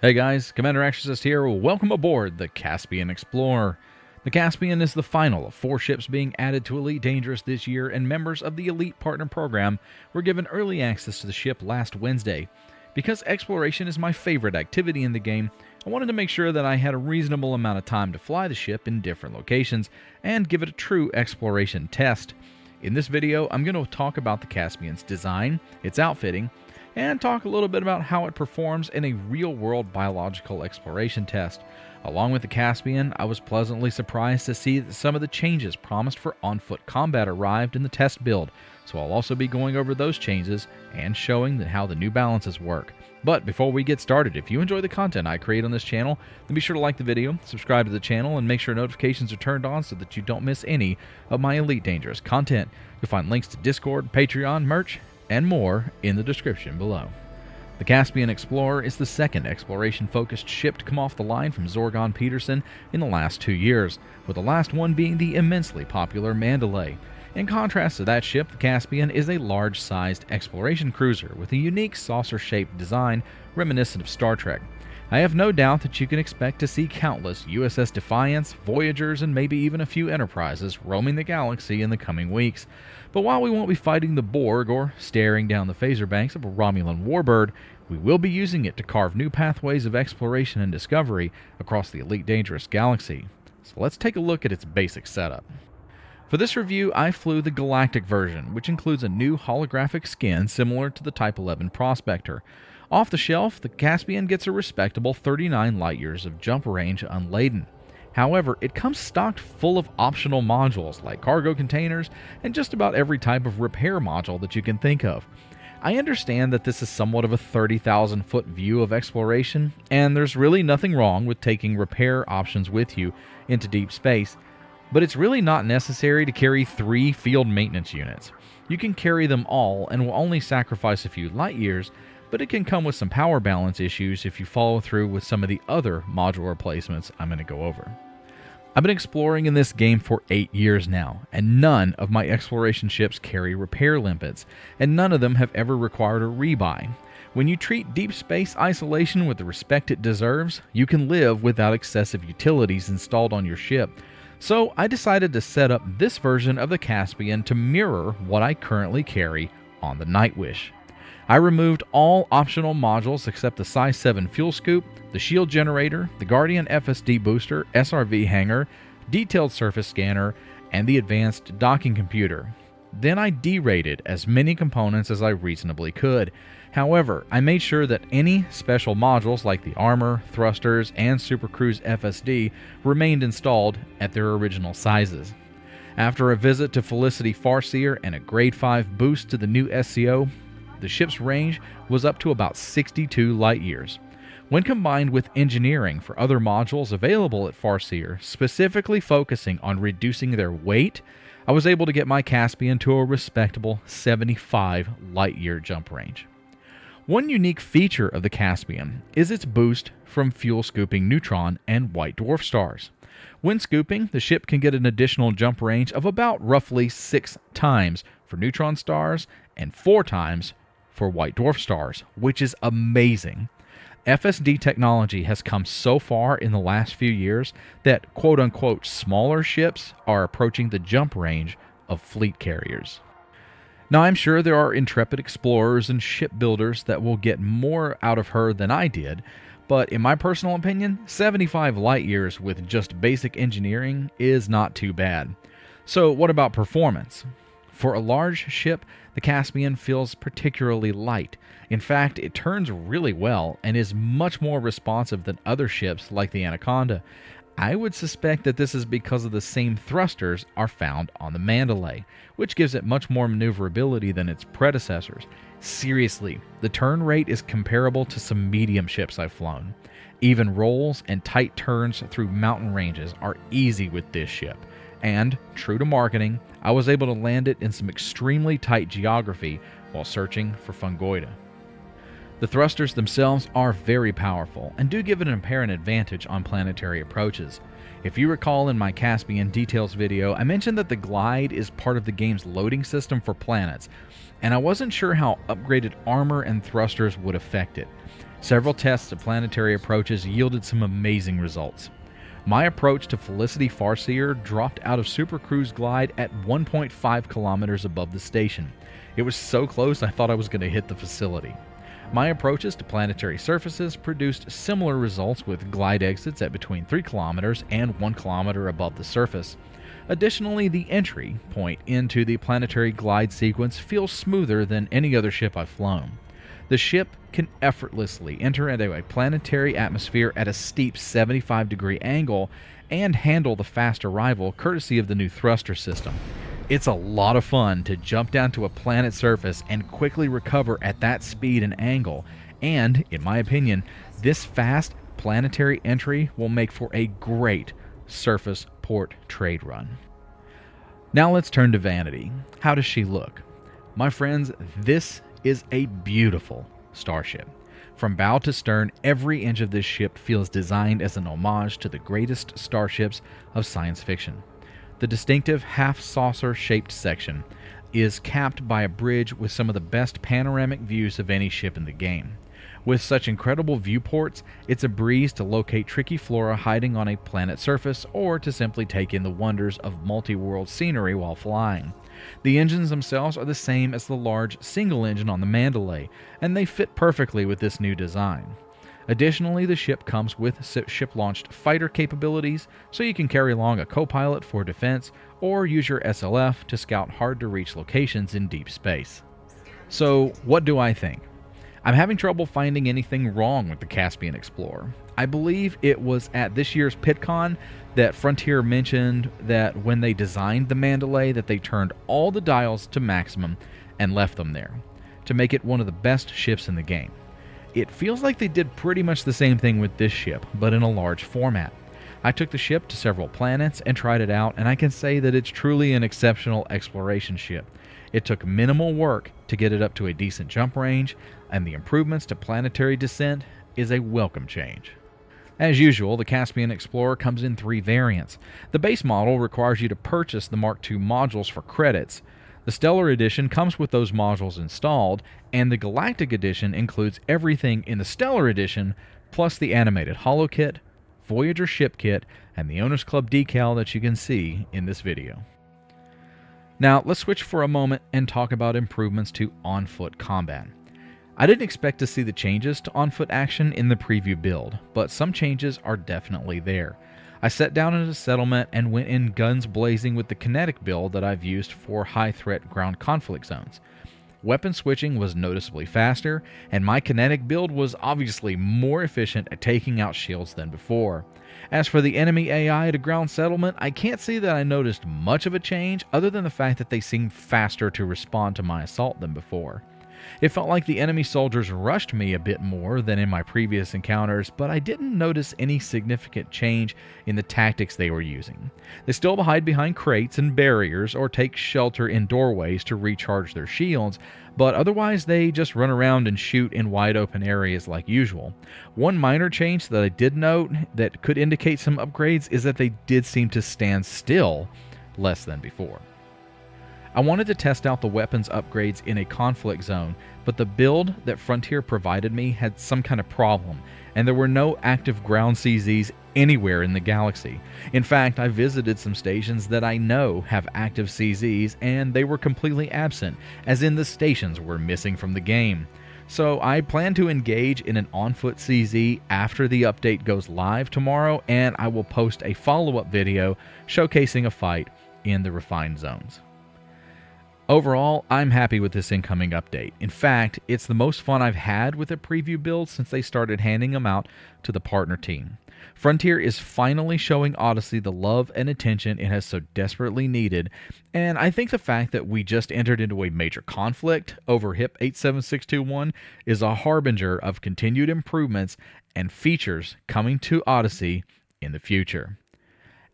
Hey guys, Commander Exorcist here. Welcome aboard the Caspian Explorer. The Caspian is the final of 4 ships being added to Elite Dangerous this year, and members of the Elite Partner Program were given early access to the ship last Wednesday. Because exploration is my favorite activity in the game, I wanted to make sure that I had a reasonable amount of time to fly the ship in different locations and give it a true exploration test. In this video, I'm going to talk about the Caspian's design, its outfitting, and talk a little bit about how it performs in a real-world biological exploration test. Along with the Caspian, I was pleasantly surprised to see that some of the changes promised for on-foot combat arrived in the test build, so I'll also be going over those changes and showing how the new balances work. But before we get started, if you enjoy the content I create on this channel, then be sure to like the video, subscribe to the channel, and make sure notifications are turned on so that you don't miss any of my Elite Dangerous content. You'll find links to Discord, Patreon, merch, and more in the description below. The Caspian Explorer is the second exploration-focused ship to come off the line from Zorgon Peterson in the last 2 years, with the last one being the immensely popular Mandalay. In contrast to that ship, the Caspian is a large-sized exploration cruiser with a unique saucer-shaped design reminiscent of Star Trek. I have no doubt that you can expect to see countless USS Defiance, Voyagers, and maybe even a few Enterprises roaming the galaxy in the coming weeks. But while we won't be fighting the Borg or staring down the phaser banks of a Romulan warbird, we will be using it to carve new pathways of exploration and discovery across the Elite Dangerous galaxy. So let's take a look at its basic setup. For this review, I flew the Galactic version, which includes a new holographic skin similar to the Type 11 Prospector. Off the shelf, the Caspian gets a respectable 39 light-years of jump range unladen. However, it comes stocked full of optional modules like cargo containers and just about every type of repair module that you can think of. I understand that this is somewhat of a 30,000-foot view of exploration, and there's really nothing wrong with taking repair options with you into deep space, but it's really not necessary to carry 3 field maintenance units. You can carry them all and will only sacrifice a few light years, but it can come with some power balance issues if you follow through with some of the other module replacements I'm going to go over. I've been exploring in this game for 8 years now, and none of my exploration ships carry repair limpets, and none of them have ever required a rebuy. When you treat deep space isolation with the respect it deserves, you can live without excessive utilities installed on your ship. So I decided to set up this version of the Caspian to mirror what I currently carry on the Nightwish. I removed all optional modules except the size 7 fuel scoop, the shield generator, the Guardian FSD booster, SRV hangar, detailed surface scanner, and the advanced docking computer. Then I derated as many components as I reasonably could. However, I made sure that any special modules like the armor, thrusters, and Supercruise FSD remained installed at their original sizes. After a visit to Felicity Farseer and a grade 5 boost to the new SCO, the ship's range was up to about 62 light years. When combined with engineering for other modules available at Farseer, specifically focusing on reducing their weight, I was able to get my Caspian to a respectable 75 light-year jump range. One unique feature of the Caspian is its boost from fuel scooping neutron and white dwarf stars. When scooping, the ship can get an additional jump range of about roughly 6 times for neutron stars and 4 times for white dwarf stars, which is amazing. FSD technology has come so far in the last few years that quote-unquote smaller ships are approaching the jump range of fleet carriers. Now, I'm sure there are intrepid explorers and shipbuilders that will get more out of her than I did, but in my personal opinion, 75 light years with just basic engineering is not too bad. So what about performance? For a large ship, the Caspian feels particularly light. In fact, it turns really well and is much more responsive than other ships like the Anaconda. I would suspect that this is because of the same thrusters are found on the Mandalay, which gives it much more maneuverability than its predecessors. Seriously, the turn rate is comparable to some medium ships I've flown. Even rolls and tight turns through mountain ranges are easy with this ship. And, true to marketing, I was able to land it in some extremely tight geography while searching for fungoida. The thrusters themselves are very powerful and do give it an apparent advantage on planetary approaches. If you recall in my Caspian Details video, I mentioned that the glide is part of the game's loading system for planets, and I wasn't sure how upgraded armor and thrusters would affect it. Several tests of planetary approaches yielded some amazing results. My approach to Felicity Farseer dropped out of Super Cruise Glide at 1.5 kilometers above the station. It was so close I thought I was going to hit the facility. My approaches to planetary surfaces produced similar results with glide exits at between 3 kilometers and 1 kilometer above the surface. Additionally, the entry point into the planetary glide sequence feels smoother than any other ship I've flown. The ship can effortlessly enter into a planetary atmosphere at a steep 75-degree angle and handle the fast arrival courtesy of the new thruster system. It's a lot of fun to jump down to a planet's surface and quickly recover at that speed and angle, and, in my opinion, this fast planetary entry will make for a great surface port trade run. Now let's turn to Vanity. How does she look? My friends, this is a beautiful starship. From bow to stern, every inch of this ship feels designed as an homage to the greatest starships of science fiction. The distinctive half-saucer shaped section is capped by a bridge with some of the best panoramic views of any ship in the game. With such incredible viewports, it's a breeze to locate tricky flora hiding on a planet's surface or to simply take in the wonders of multi-world scenery while flying. The engines themselves are the same as the large single engine on the Mandalay, and they fit perfectly with this new design. Additionally, the ship comes with ship-launched fighter capabilities, so you can carry along a co-pilot for defense or use your SLF to scout hard-to-reach locations in deep space. So, what do I think? I'm having trouble finding anything wrong with the Caspian Explorer. I believe it was at this year's PitCon that Frontier mentioned that when they designed the Mandalay that they turned all the dials to maximum and left them there to make it one of the best ships in the game. It feels like they did pretty much the same thing with this ship, but in a large format. I took the ship to several planets and tried it out, and I can say that it's truly an exceptional exploration ship. It took minimal work to get it up to a decent jump range, and the improvements to planetary descent is a welcome change. As usual, the Caspian Explorer comes in 3 variants. The base model requires you to purchase the Mark II modules for credits. The Stellar Edition comes with those modules installed, and the Galactic Edition includes everything in the Stellar Edition, plus the animated holo kit, Voyager ship kit, and the Owners Club decal that you can see in this video. Now, let's switch for a moment and talk about improvements to on-foot combat. I didn't expect to see the changes to on-foot action in the preview build, but some changes are definitely there. I sat down in a settlement and went in guns blazing with the kinetic build that I've used for high-threat ground conflict zones. Weapon switching was noticeably faster, and my kinetic build was obviously more efficient at taking out shields than before. As for the enemy AI at a ground settlement, I can't say that I noticed much of a change other than the fact that they seemed faster to respond to my assault than before. It felt like the enemy soldiers rushed me a bit more than in my previous encounters, but I didn't notice any significant change in the tactics they were using. They still hide behind crates and barriers or take shelter in doorways to recharge their shields, but otherwise they just run around and shoot in wide open areas like usual. One minor change that I did note that could indicate some upgrades is that they did seem to stand still less than before. I wanted to test out the weapons upgrades in a conflict zone, but the build that Frontier provided me had some kind of problem, and there were no active ground CZs anywhere in the galaxy. In fact, I visited some stations that I know have active CZs, and they were completely absent, as in the stations were missing from the game. So I plan to engage in an on-foot CZ after the update goes live tomorrow, and I will post a follow-up video showcasing a fight in the refined zones. Overall, I'm happy with this incoming update. In fact, it's the most fun I've had with a preview build since they started handing them out to the partner team. Frontier is finally showing Odyssey the love and attention it has so desperately needed, and I think the fact that we just entered into a major conflict over HIP 87621 is a harbinger of continued improvements and features coming to Odyssey in the future.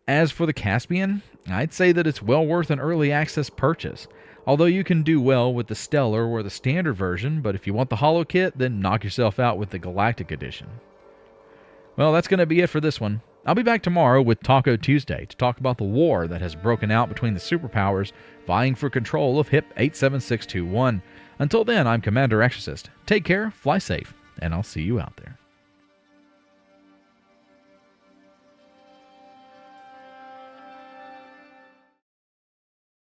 As for the Caspian, I'd say that it's well worth an early access purchase. Although you can do well with the Stellar or the Standard version, but if you want the holo kit, then knock yourself out with the Galactic Edition. Well, that's going to be it for this one. I'll be back tomorrow with Taco Tuesday to talk about the war that has broken out between the superpowers vying for control of HIP 87621. Until then, I'm Commander Exorcist. Take care, fly safe, and I'll see you out there.